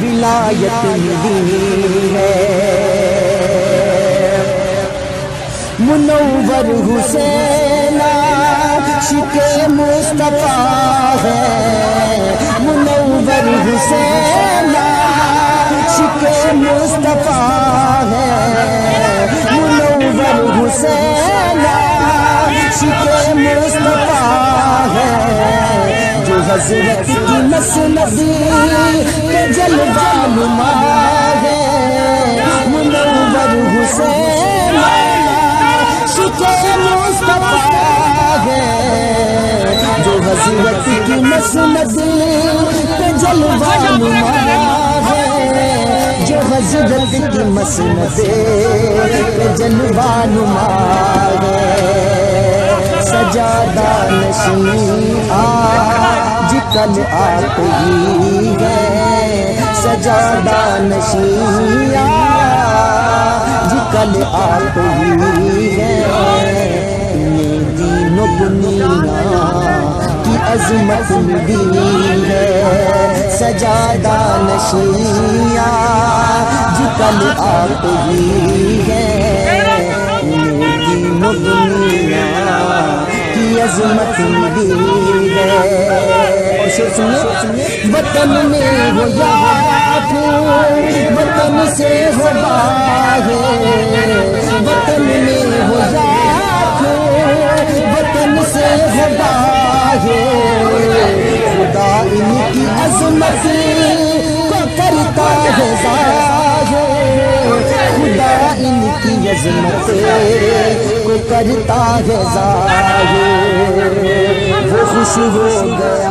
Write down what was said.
ولایت ملی ہے۔ منور حسین عاشق مصطفیٰ ہے، منور حسین عاشق مصطفیٰ ہے، منور حسین عاشق مصطفیٰ ہے، جو حضرت کی مسند کے جلوہ نما ہے، منور حسین عاشق مصطفیٰ ہے، جو حضرت کی مسند کے جلوہ نما ہے، جو حضرت کی مسند کے جلوہ نما ہے۔ سجادہ نشین آج کل آپ ہی ہے، سجادہ نشین آج کل آپ ہی ہے، دین و دنیا کی عظمت ملی ہے، سجادہ نشین آج کل آپ ہی ہے، دین و دنیا کی عظمت ملی ہے۔ اور شعر سنیے، وطن میں ہو یا پھول وطن سے ہو باہر، وطن میں ہو یا پھول وطن سے ہو باہر، خدا ان کی عظمت کو کرتا ہے ظاہر، خدا ان کی عظمت کو کرتا ہے ظاہر، وہ خوش ہو گیا